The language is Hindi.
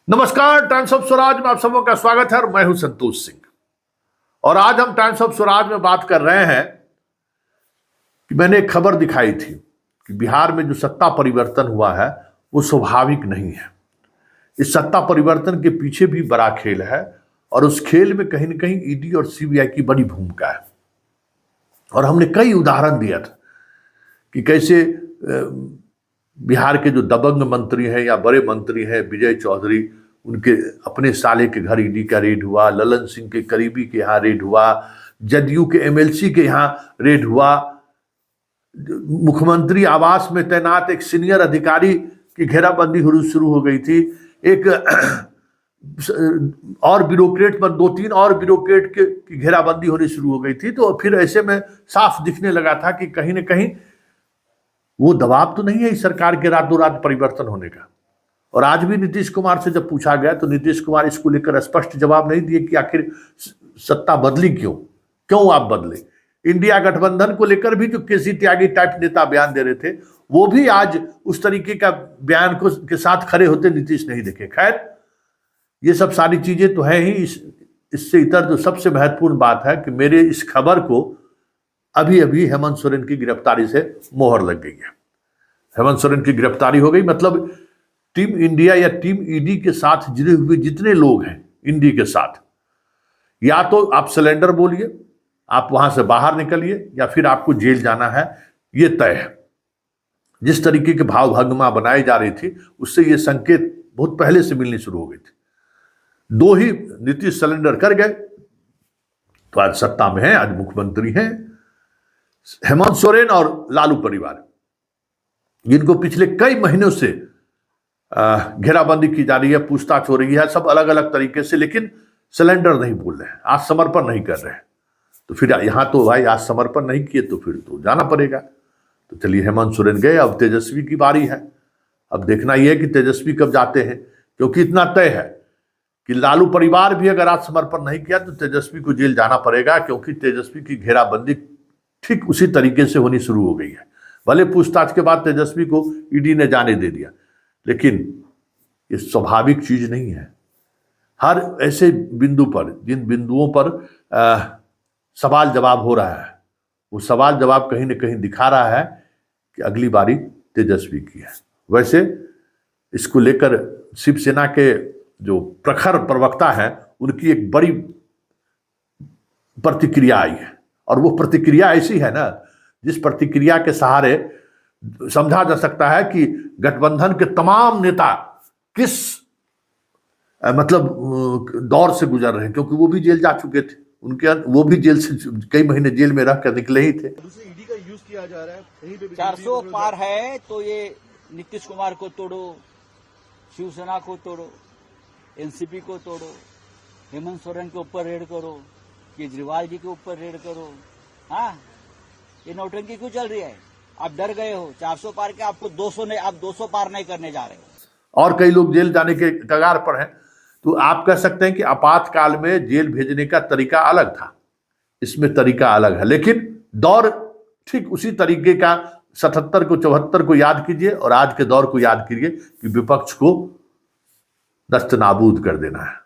नमस्कार, टाइम्स ऑफ स्वराज में आप सबों का स्वागत है और मैं हूं संतोष सिंह। और आज हम टाइम्स ऑफ स्वराज में बात कर रहे हैं कि मैंने एक खबर दिखाई थी कि बिहार में जो सत्ता परिवर्तन हुआ है वो स्वाभाविक नहीं है। इस सत्ता परिवर्तन के पीछे भी बड़ा खेल है और उस खेल में कहीं ना कहीं ईडी और सीबीआई की बड़ी भूमिका है। और हमने कई उदाहरण दिया था कि कैसे बिहार के जो दबंग मंत्री हैं या बड़े मंत्री हैं विजय चौधरी, उनके अपने साले के घर ईडी का रेड हुआ, ललन सिंह के करीबी के यहाँ रेड हुआ, जदयू के एमएलसी के यहाँ रेड हुआ, मुख्यमंत्री आवास में तैनात एक सीनियर अधिकारी की घेराबंदी शुरू हो गई थी, एक और ब्यूरोक्रेट पर दो तीन और ब्यूरोक्रेट की घेराबंदी होनी शुरू हो गई थी। तो फिर ऐसे में साफ दिखने लगा था कि कहीं ना कहीं वो दबाव तो नहीं है इस सरकार के रातों रात परिवर्तन होने का। और आज भी नीतीश कुमार से जब पूछा गया तो नीतीश कुमार इसको लेकर स्पष्ट जवाब नहीं दिए कि आखिर सत्ता बदली क्यों आप बदले। इंडिया गठबंधन को लेकर भी जो केसी त्यागी टाइप नेता बयान दे रहे थे वो भी आज उस तरीके का बयान के साथ खड़े होते नीतीश नहीं देखे। खैर, ये सब सारी चीजें तो है ही। इससे इतर जो सबसे महत्वपूर्ण बात है कि मेरे इस खबर को अभी अभी हेमंत सोरेन की गिरफ्तारी से मोहर लग गई है। हेमंत सोरेन की गिरफ्तारी हो गई, मतलब टीम इंडिया या टीम ईडी के साथ जुड़े हुए जितने लोग हैं इंडी के साथ, या तो आप सिलेंडर बोलिए, आप वहां से बाहर निकलिए, या फिर आपको जेल जाना है, ये तय है। जिस तरीके के भाव भंगिमा बनाई जा रही थी उससे ये संकेत बहुत पहले से मिलनी शुरू हो गई थी। दो ही नीतीश सिलेंडर कर गए तो आज सत्ता में है, आज मुख्यमंत्री हैं हेमंत सोरेन और लालू परिवार, जिनको पिछले कई महीनों से घेराबंदी की जा रही है, पूछताछ हो रही है, सब अलग अलग तरीके से, लेकिन सिलेंडर नहीं बोल रहे हैं, आज समर्पण नहीं कर रहे हैं। तो फिर यहां तो भाई आज समर्पण नहीं किए तो फिर तो जाना पड़ेगा। तो चलिए हेमंत सोरेन गए, अब तेजस्वी की बारी है। अब देखना यह है कि तेजस्वी कब जाते हैं, क्योंकि इतना तय है कि लालू परिवार भी अगर आज समर्पण नहीं किया तो तेजस्वी को जेल जाना पड़ेगा, क्योंकि तेजस्वी की घेराबंदी ठीक उसी तरीके से होनी शुरू हो गई है। भले पूछताछ के बाद तेजस्वी को ईडी ने जाने दे दिया, लेकिन ये स्वाभाविक चीज नहीं है। हर ऐसे बिंदु पर, जिन बिंदुओं पर सवाल जवाब हो रहा है, वो सवाल जवाब कहीं ना कहीं दिखा रहा है कि अगली बारी तेजस्वी की है। वैसे इसको लेकर शिवसेना के जो प्रखर प्रवक्ता हैं उनकी एक बड़ी प्रतिक्रिया आई है, और वो प्रतिक्रिया ऐसी है ना जिस प्रतिक्रिया के सहारे समझा जा सकता है कि गठबंधन के तमाम नेता किस दौर से गुजर रहे हैं, क्योंकि वो भी जेल जा चुके थे। वो भी जेल से कई महीने जेल में रह कर निकले ही थे। ईडी का यूज किया जा रहा है, कहीं पे 400 पार है तो ये नीतीश कुमार को तोड़ो, शिवसेना को तोड़ो, एनसीपी को तोड़ो, हेमंत सोरेन के ऊपर रेड करो, केजरीवाल जी के ऊपर रेड करो। हाँ, ये नौटंकी क्यों चल रही है? आप डर गए हो 400 पार के, आपको 200 नहीं, आप 200 पार नहीं करने जा रहे हो। और कई लोग जेल जाने के कगार पर हैं। तो आप कह सकते हैं कि आपातकाल में जेल भेजने का तरीका अलग था, इसमें तरीका अलग है, लेकिन दौर ठीक उसी तरीके का 77 को 74 को याद कीजिए और आज के दौर को याद कीजिए कि विपक्ष को नस्त नाबूद कर देना है।